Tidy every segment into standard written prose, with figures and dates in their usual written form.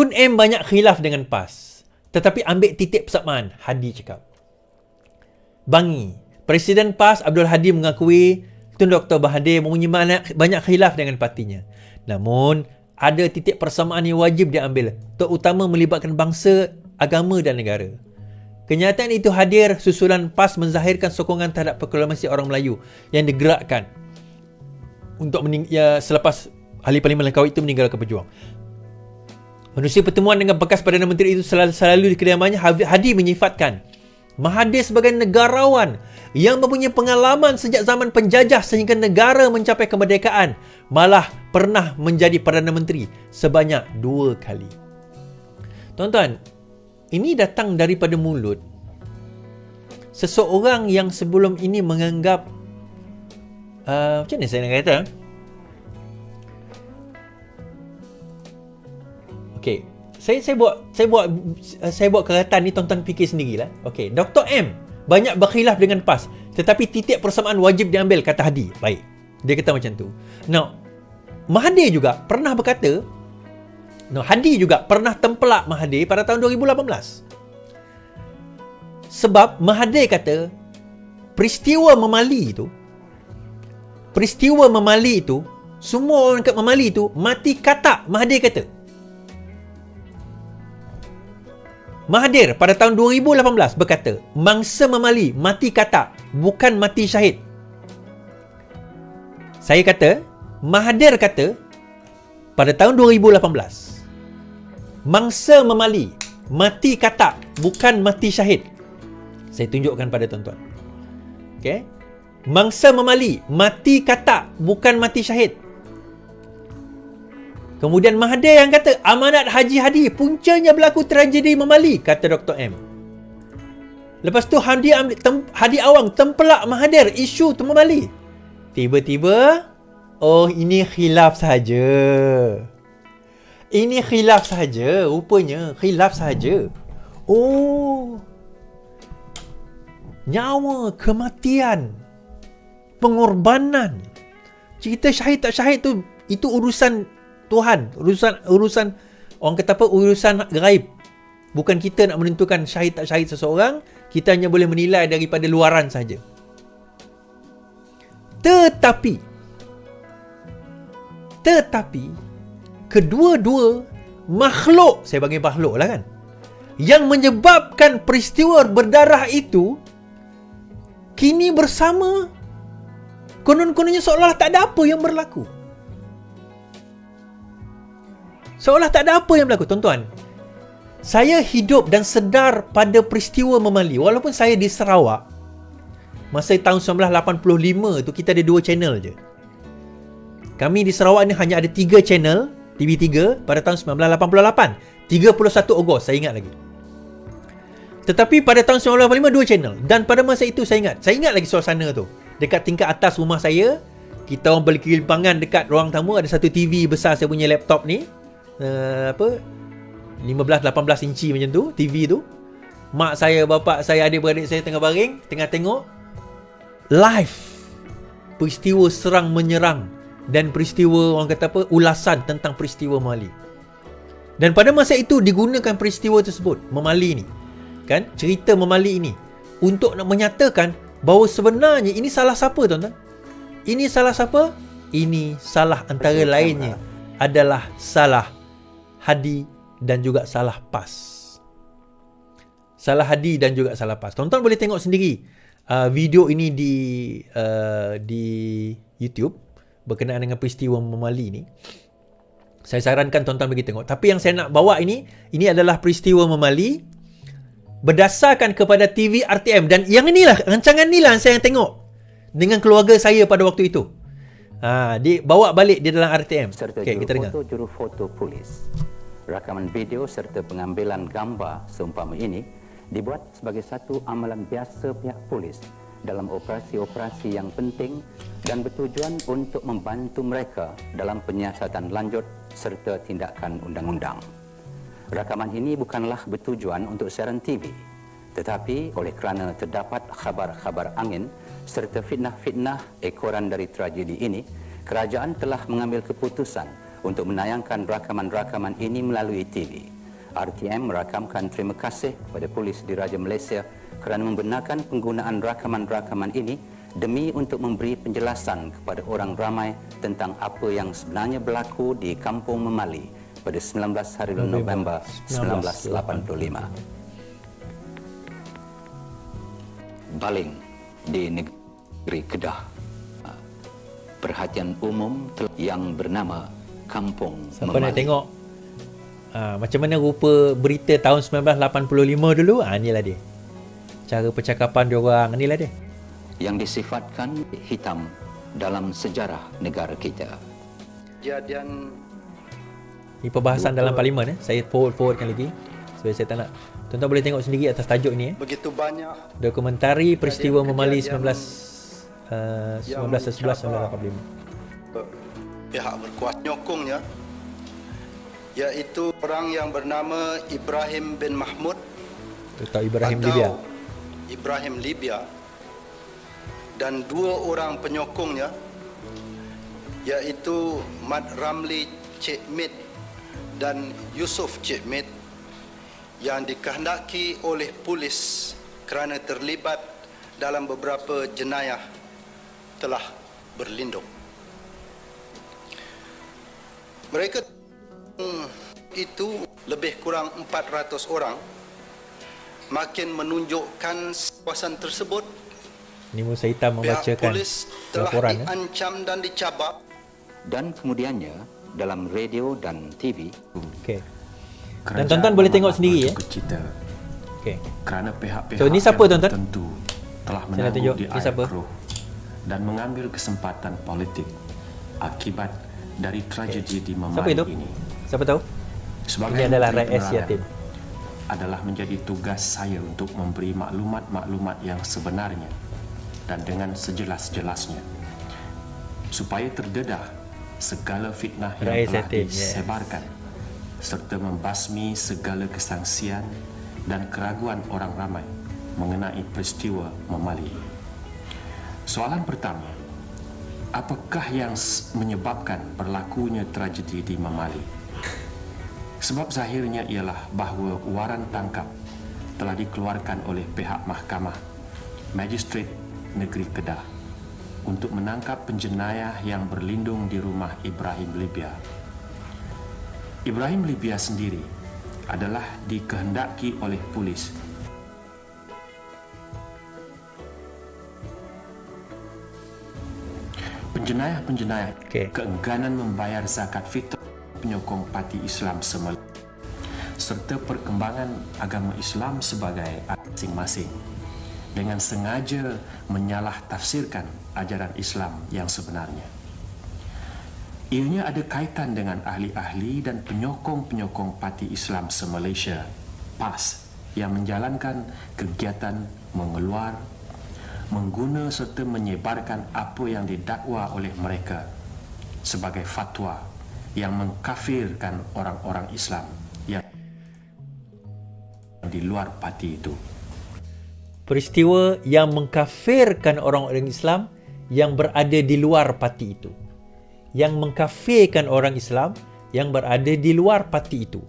Tun M banyak khilaf dengan PAS, tetapi ambil titik persamaan, Hadi cakap. Bangi, Presiden PAS Abdul Hadi mengakui Tun Dr. Mahathir mempunyai banyak khilaf dengan partinya. Namun, ada titik persamaan yang wajib diambil, terutama melibatkan bangsa, agama dan negara. Kenyataan itu hadir susulan PAS menzahirkan sokongan terhadap proklamasi orang Melayu yang digerakkan untuk selepas Ahli Parlimen Langkawi itu meninggalkan pejuang. Menerusi pertemuan dengan bekas Perdana Menteri itu selalu di kediamannya, Hadi menyifatkan Mahathir sebagai negarawan yang mempunyai pengalaman sejak zaman penjajah sehingga negara mencapai kemerdekaan, malah pernah menjadi Perdana Menteri sebanyak 2 kali. Tuan-tuan, ini datang daripada mulut seseorang yang sebelum ini menganggap macam mana saya nak kata? Okey, saya buat keratan ni, tuan-tuan fikir sendirilah. Okey, Dr. M banyak berkhilaf dengan PAS, tetapi titik persamaan wajib diambil, kata Hadi. Baik, dia kata macam tu. Now, Mahathir juga pernah berkata, Hadi juga pernah tempelak Mahathir pada tahun 2018. Sebab Mahathir kata peristiwa Memali itu, semua orang kat Memali itu mati katak. Mahathir kata. Mahathir pada tahun 2018 berkata, mangsa Memali mati katak, bukan mati syahid. Saya kata, Mahathir kata pada tahun 2018, mangsa Memali mati katak, bukan mati syahid. Saya tunjukkan pada tuan-tuan. Okey. Mangsa Memali mati katak, bukan mati syahid. Kemudian Mahathir yang kata amanat Haji Hadi puncanya berlaku tragedi Memali, kata Dr. M. Lepas tu Hadi Awang tempelak Mahathir isu tu Memali. Tiba-tiba, oh ini khilaf sahaja. Ini khilaf sahaja, rupanya khilaf sahaja. Oh, nyawa, kematian, pengorbanan, cerita syahid tak syahid tu, itu urusan Tuhan, urusan orang kata apa, urusan gaib. Bukan kita nak menentukan syahid tak syahid seseorang, kita hanya boleh menilai daripada luaran saja. Tetapi kedua-dua makhluk, saya panggil makhluk lah kan, yang menyebabkan peristiwa berdarah itu kini bersama, konon-kononnya seolah tak ada apa yang berlaku. Seolah tak ada apa yang berlaku. Tuan-tuan, saya hidup dan sedar pada peristiwa Memali. Walaupun saya di Sarawak, masa tahun 1985 tu kita ada 2 channel je. Kami di Sarawak ni hanya ada 3 channel, TV3 pada tahun 1988. 31 Ogos, saya ingat lagi. Tetapi pada tahun 1985 2 channel. Dan pada masa itu saya ingat lagi suasana tu. Dekat tingkat atas rumah saya, kita orang berkelimpangan dekat ruang tamu, ada satu TV besar, saya punya laptop ni. 15-18 inci macam tu, TV tu. Mak saya, bapak saya, adik-beradik saya tengah baring, tengah tengok live peristiwa serang menyerang dan peristiwa, orang kata apa, ulasan tentang peristiwa Memali. Dan pada masa itu digunakan peristiwa tersebut, Memali ni, kan, cerita Memali ini untuk nak menyatakan bahawa sebenarnya ini salah siapa, tuan-tuan? Ini salah siapa? Ini salah antara lainnya adalah salah Hadi dan juga salah PAS. Salah Hadi dan juga salah PAS. Tuan-tuan boleh tengok sendiri video ini di YouTube berkenaan dengan peristiwa Memali ni. Saya sarankan tuan-tuan pergi tengok. Tapi yang saya nak bawa ini adalah peristiwa Memali berdasarkan kepada TV RTM. Dan yang inilah, rancangan inilah yang saya tengok dengan keluarga saya pada waktu itu. Bawa balik di dalam RTM. Okey, kita dengar. Juru foto polis. Rakaman video serta pengambilan gambar seumpama ini dibuat sebagai satu amalan biasa pihak polis dalam operasi-operasi yang penting dan bertujuan untuk membantu mereka dalam penyiasatan lanjut serta tindakan undang-undang. Rakaman ini bukanlah bertujuan untuk siaran TV, tetapi oleh kerana terdapat khabar-khabar angin serta fitnah-fitnah ekoran dari tragedi ini, kerajaan telah mengambil keputusan untuk menayangkan rakaman-rakaman ini melalui TV. RTM merakamkan terima kasih kepada polis Diraja Malaysia kerana membenarkan penggunaan rakaman-rakaman ini demi untuk memberi penjelasan kepada orang ramai tentang apa yang sebenarnya berlaku di Kampung Memali pada 19 hari November 1985. Baling di negeri Kedah. Perhatian umum yang bernama Kampung Siapa nak Memali. tengok macam mana rupa berita tahun 1985 dulu, inilah dia. Cara percakapan diorang, inilah dia. Yang disifatkan hitam dalam sejarah negara kita. Kejadian Ini perbahasan dalam parlimen. Saya forwardkan lagi supaya saya tak nak. Tuan-tuan boleh tengok sendiri atas tajuk ni. begitu banyak Dokumentari peristiwa Memali kejadian 1911-1985. pihak berkuasa nyokongnya, iaitu orang yang bernama Ibrahim bin Mahmud Atau Ibrahim atau Libya. Ibrahim Libya, dan dua orang penyokongnya, iaitu Mat Ramli Cik Mit dan Yusuf Cik Mit, yang dikehendaki oleh polis kerana terlibat dalam beberapa jenayah telah berlindung. Mereka itu lebih kurang 400 orang, makin menunjukkan kawasan tersebut Ini Musa Hitam pihak membacakan polis telah laporan. diancam dan dicabar. Dan kemudiannya dalam radio dan TV. Okey. Dan Kerajaan tuan-tuan boleh tengok sendiri ya. Bercita Okey. kerana pihak-pihak So, ni siapa, yang tuan-tuan? tertentu telah Saya nak tunjuk. menangguh di Ni siapa? air keruh dan mengambil kesempatan politik akibat dari tragedi di Siapa Memali itu? ini. Siapa tahu? Sebagai Ini adalah Menteri Rais Penerangan, Yatim. adalah menjadi tugas saya untuk memberi maklumat-maklumat yang sebenarnya dan dengan sejelas-jelasnya supaya terdedah segala fitnah yang Rais telah Yatim, disebarkan serta membasmi segala kesangsian dan keraguan orang ramai mengenai peristiwa Memali. Soalan pertama, apakah yang menyebabkan berlakunya tragedi di Memali? Sebab zahirnya ialah bahawa waran tangkap telah dikeluarkan oleh pihak mahkamah Magistrate Negeri Kedah untuk menangkap penjenayah yang berlindung di rumah Ibrahim Libya. Ibrahim Libya sendiri adalah dikehendaki oleh polis penjenayah-penjenayah Okey. keengganan membayar zakat fitrah penyokong parti Islam semula serta perkembangan agama Islam sebagai masing-masing dengan sengaja menyalah tafsirkan ajaran Islam yang sebenarnya. Ianya ada kaitan dengan ahli-ahli dan penyokong-penyokong parti Islam se-Malaysia PAS yang menjalankan kegiatan mengeluar, mengguna serta menyebarkan apa yang didakwa oleh mereka sebagai fatwa yang mengkafirkan orang-orang Islam yang di luar parti itu. Peristiwa yang mengkafirkan orang-orang Islam yang berada di luar parti itu. Yang mengkafirkan orang Islam yang berada di luar parti itu.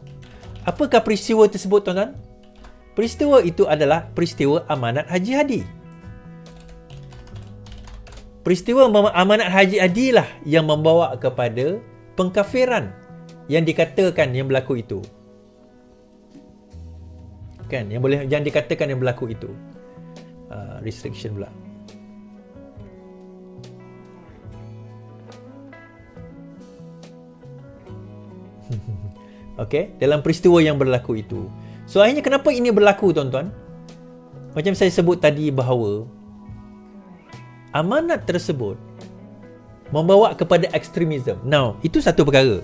Apakah peristiwa tersebut, tuan-tuan? Peristiwa itu adalah peristiwa Amanat Haji Hadi. Peristiwa Amanat Haji Hadi lah yang membawa kepada pengkafiran yang dikatakan yang berlaku itu. Kan, yang dikatakan yang berlaku itu. Restriction pula. Okey, dalam peristiwa yang berlaku itu. So akhirnya kenapa ini berlaku, tuan-tuan? Macam saya sebut tadi bahawa amanat tersebut membawa kepada ekstremisme. Now, itu satu perkara.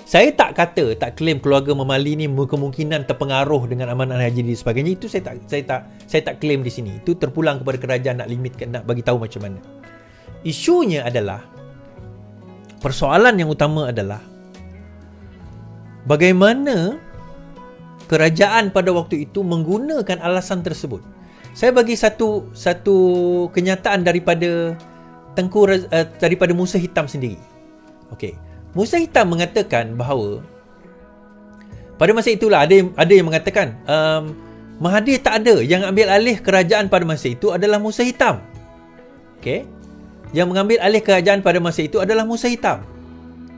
Saya tak claim keluarga Memali ni kemungkinan terpengaruh dengan amanat haji dan sebagainya. Itu saya tak claim di sini. Itu terpulang kepada kerajaan nak limitkan, nak bagi tahu macam mana. Isunya adalah, persoalan yang utama adalah bagaimana kerajaan pada waktu itu menggunakan alasan tersebut. Saya bagi satu kenyataan daripada daripada Musa Hitam sendiri. Okey. Musa Hitam mengatakan bahawa pada masa itulah ada yang mengatakan Mahathir tak ada, yang ambil alih kerajaan pada masa itu adalah Musa Hitam. Okey. Yang mengambil alih kerajaan pada masa itu adalah Musa Hitam.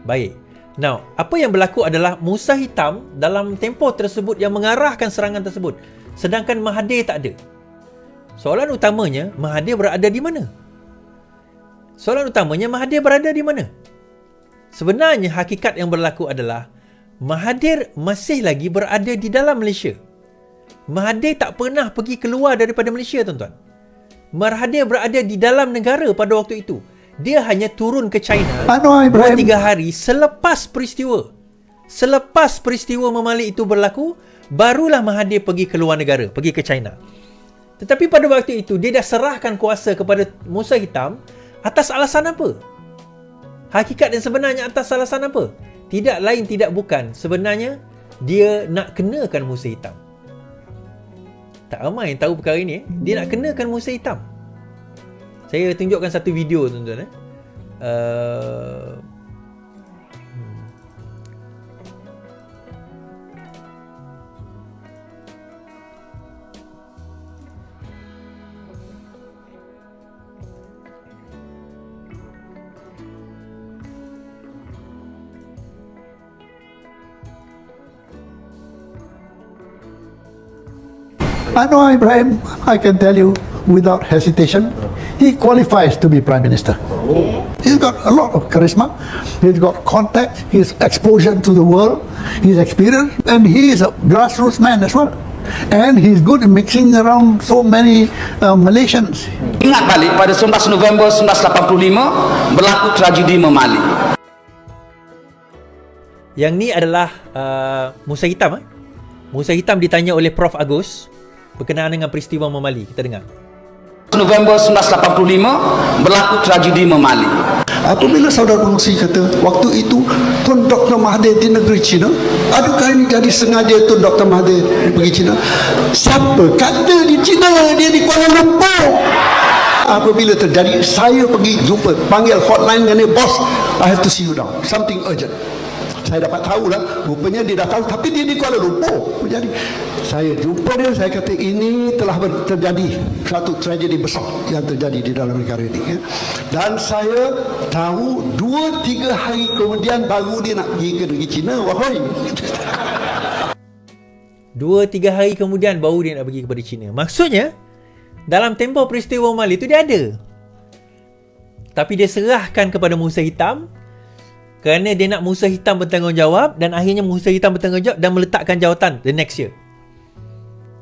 Baik. Now, apa yang berlaku adalah Musa Hitam dalam tempoh tersebut yang mengarahkan serangan tersebut, sedangkan Mahathir tak ada. Soalan utamanya, Mahathir berada di mana? Sebenarnya hakikat yang berlaku adalah Mahathir masih lagi berada di dalam Malaysia. Mahathir tak pernah pergi keluar daripada Malaysia, tuan-tuan. Mahathir berada di dalam negara pada waktu itu. Dia hanya turun ke China 2-3 hari selepas peristiwa. Selepas peristiwa memalik itu berlaku, barulah Mahathir pergi ke luar negara, pergi ke China. Tetapi pada waktu itu, dia dah serahkan kuasa kepada Musa Hitam atas alasan apa? Hakikat yang sebenarnya atas alasan apa? Tidak lain tidak bukan, sebenarnya dia nak kenakan Musa Hitam. Tak ramai yang tahu perkara ini. Dia nak kenakan Musa Hitam. Saya tunjukkan satu video, tuan-tuan. Anwar Ibrahim, I can tell you without hesitation, he qualifies to be Prime Minister. He's got a lot of charisma, he's got contact, his exposure to the world, his experience, and he is a grassroots man as well. And he's good in mixing around so many Malaysians. Ingat balik pada 19 November 1985 berlaku tragedi Memali. Yang ni adalah Musa Hitam. Musa Hitam ditanya oleh Prof Agus berkenaan dengan peristiwa Memali. Kita dengar. November 1985 berlaku tragedi Memali. Apabila saudara Pengerusi kata waktu itu Tun Dr. Mahathir di negeri China, adakah ini jadi sengaja Tun Dr. Mahathir pergi China? Siapa kata di China, dia di Kuala Lumpur. Apabila terjadi, saya pergi jumpa, panggil hotline dengan dia, bos, I have to see you now, something urgent. Saya dapat tahulah, rupanya dia dah tahu, tapi dia di Kuala Lumpur. Jadi saya jumpa dia, saya kata ini telah terjadi satu tragedi besar yang terjadi di dalam negara ini. Dan saya tahu 2-3 hari kemudian baru dia nak pergi ke negeri China. Wahai. 2-3 hari kemudian baru dia nak pergi kepada China. Maksudnya, dalam tempoh peristiwa Memali itu dia ada. Tapi dia serahkan kepada Musa Hitam kerana dia nak Musa Hitam bertanggungjawab, dan akhirnya Musa Hitam bertanggungjawab dan meletakkan jawatan the next year.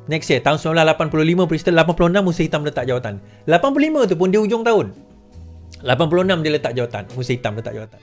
Next year, tahun 1985, peristiwa 86 Musa Hitam letak jawatan. 85 tu pun di hujung tahun. 86 dia letak jawatan, Musa Hitam letak jawatan.